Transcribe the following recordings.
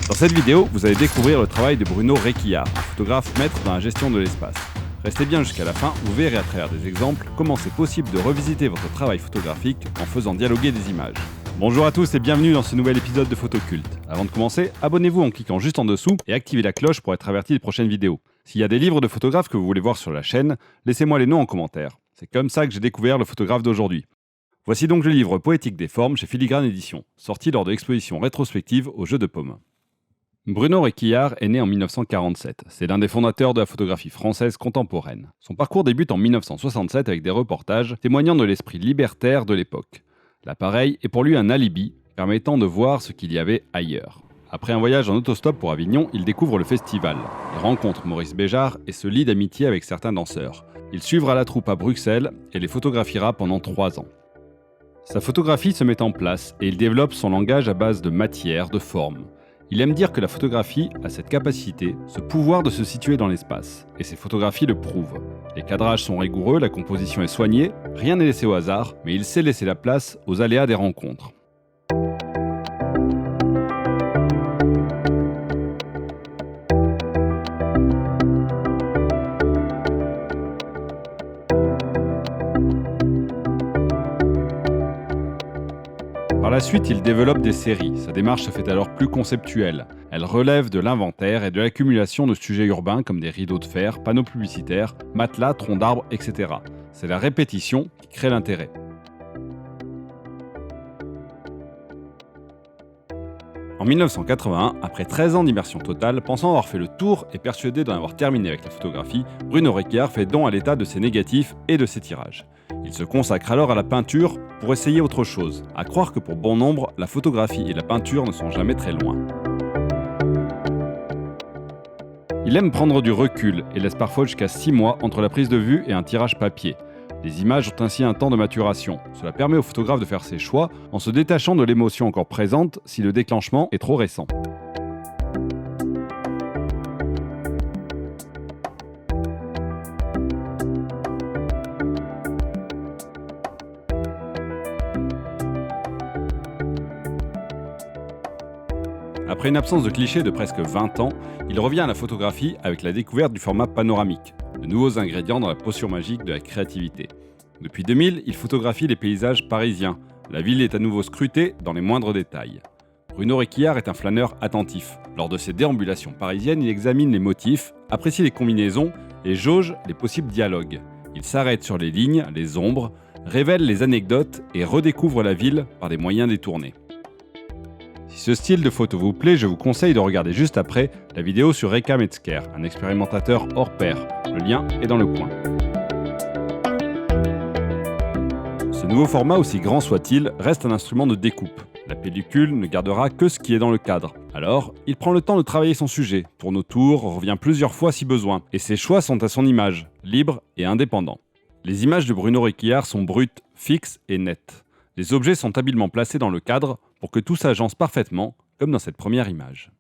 Dans cette vidéo, vous allez découvrir le travail de Bruno Réquillart, photographe maître dans la gestion de l'espace. Restez bien jusqu'à la fin, vous verrez à travers des exemples comment c'est possible de revisiter votre travail photographique en faisant dialoguer des images. Bonjour à tous et bienvenue dans ce nouvel épisode de Photoculte. Avant de commencer, abonnez-vous en cliquant juste en dessous et activez la cloche pour être averti des prochaines vidéos. S'il y a des livres de photographes que vous voulez voir sur la chaîne, laissez-moi les noms en commentaire. C'est comme ça que j'ai découvert le photographe d'aujourd'hui. Voici donc le livre Poétique des formes chez Filigrane Éditions, sorti lors de l'exposition rétrospective au Jeu de Paume. Bruno Réquillart est né en 1947. C'est l'un des fondateurs de la photographie française contemporaine. Son parcours débute en 1967 avec des reportages témoignant de l'esprit libertaire de l'époque. L'appareil est pour lui un alibi permettant de voir ce qu'il y avait ailleurs. Après un voyage en autostop pour Avignon, il découvre le festival. Il rencontre Maurice Béjart et se lie d'amitié avec certains danseurs. Il suivra la troupe à Bruxelles et les photographiera pendant 3 ans. Sa photographie se met en place et il développe son langage à base de matière, de forme. Il aime dire que la photographie a cette capacité, ce pouvoir de se situer dans l'espace. Et ses photographies le prouvent. Les cadrages sont rigoureux, la composition est soignée, rien n'est laissé au hasard, mais il sait laisser la place aux aléas des rencontres. Par la suite, il développe des séries. Sa démarche se fait alors plus conceptuelle. Elle relève de l'inventaire et de l'accumulation de sujets urbains comme des rideaux de fer, panneaux publicitaires, matelas, troncs d'arbres, etc. C'est la répétition qui crée l'intérêt. En 1981, après 13 ans d'immersion totale, pensant avoir fait le tour et persuadé d'en avoir terminé avec la photographie, Bruno Réquillart fait don à l'état de ses négatifs et de ses tirages. Il se consacre alors à la peinture pour essayer autre chose, à croire que pour bon nombre, la photographie et la peinture ne sont jamais très loin. Il aime prendre du recul et laisse parfois jusqu'à 6 mois entre la prise de vue et un tirage papier. Les images ont ainsi un temps de maturation. Cela permet au photographe de faire ses choix en se détachant de l'émotion encore présente si le déclenchement est trop récent. Après une absence de clichés de presque 20 ans, il revient à la photographie avec la découverte du format panoramique, de nouveaux ingrédients dans la potion magique de la créativité. Depuis 2000, il photographie les paysages parisiens. La ville est à nouveau scrutée dans les moindres détails. Bruno Réquillart est un flâneur attentif. Lors de ses déambulations parisiennes, il examine les motifs, apprécie les combinaisons et jauge les possibles dialogues. Il s'arrête sur les lignes, les ombres, révèle les anecdotes et redécouvre la ville par des moyens détournés. Si ce style de photo vous plaît, je vous conseille de regarder juste après la vidéo sur Reka Metzger, un expérimentateur hors pair. Le lien est dans le coin. Ce nouveau format, aussi grand soit-il, reste un instrument de découpe. La pellicule ne gardera que ce qui est dans le cadre. Alors, il prend le temps de travailler son sujet, tourne autour, revient plusieurs fois si besoin, et ses choix sont à son image, libres et indépendants. Les images de Bruno Réquillart sont brutes, fixes et nettes. Les objets sont habilement placés dans le cadre pour que tout s'agence parfaitement, comme dans cette première image.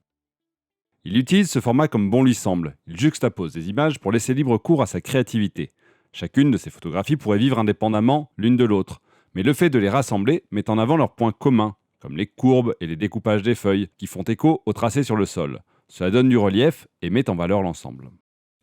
Il utilise ce format comme bon lui semble. Il juxtapose des images pour laisser libre cours à sa créativité. Chacune de ces photographies pourrait vivre indépendamment l'une de l'autre, mais le fait de les rassembler met en avant leurs points communs, comme les courbes et les découpages des feuilles, qui font écho au tracé sur le sol. Cela donne du relief et met en valeur l'ensemble.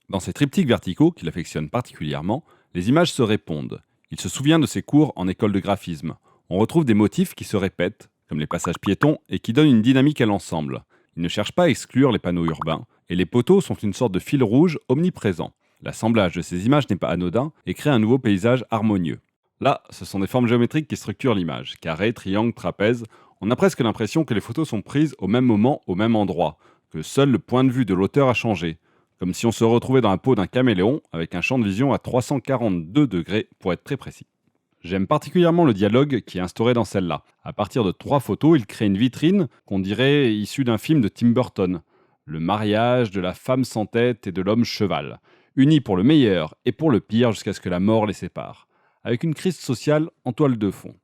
Dans ces triptyques verticaux, qu'il affectionne particulièrement, les images se répondent. Il se souvient de ses cours en école de graphisme. On retrouve des motifs qui se répètent, comme les passages piétons, et qui donnent une dynamique à l'ensemble. Il ne cherche pas à exclure les panneaux urbains, et les poteaux sont une sorte de fil rouge omniprésent. L'assemblage de ces images n'est pas anodin et crée un nouveau paysage harmonieux. Là, ce sont des formes géométriques qui structurent l'image. Carré, triangle, trapèze. On a presque l'impression que les photos sont prises au même moment, au même endroit, que seul le point de vue de l'auteur a changé. Comme si on se retrouvait dans la peau d'un caméléon, avec un champ de vision à 342 degrés, pour être très précis. J'aime particulièrement le dialogue qui est instauré dans celle-là. À partir de 3 photos, il crée une vitrine qu'on dirait issue d'un film de Tim Burton. Le mariage de la femme sans tête et de l'homme cheval, unis pour le meilleur et pour le pire jusqu'à ce que la mort les sépare, avec une crise sociale en toile de fond.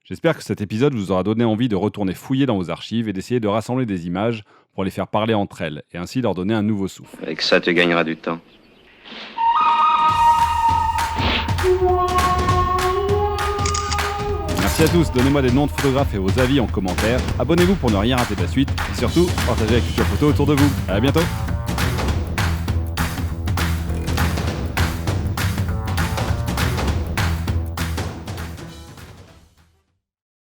J'espère que cet épisode vous aura donné envie de retourner fouiller dans vos archives et d'essayer de rassembler des images pour les faire parler entre elles et ainsi leur donner un nouveau souffle. Avec ça, tu gagneras du temps. Merci Merci à tous, donnez-moi des noms de photographes et vos avis en commentaire. Abonnez-vous pour ne rien rater de la suite. Et surtout, partagez la culture photo autour de vous. À bientôt.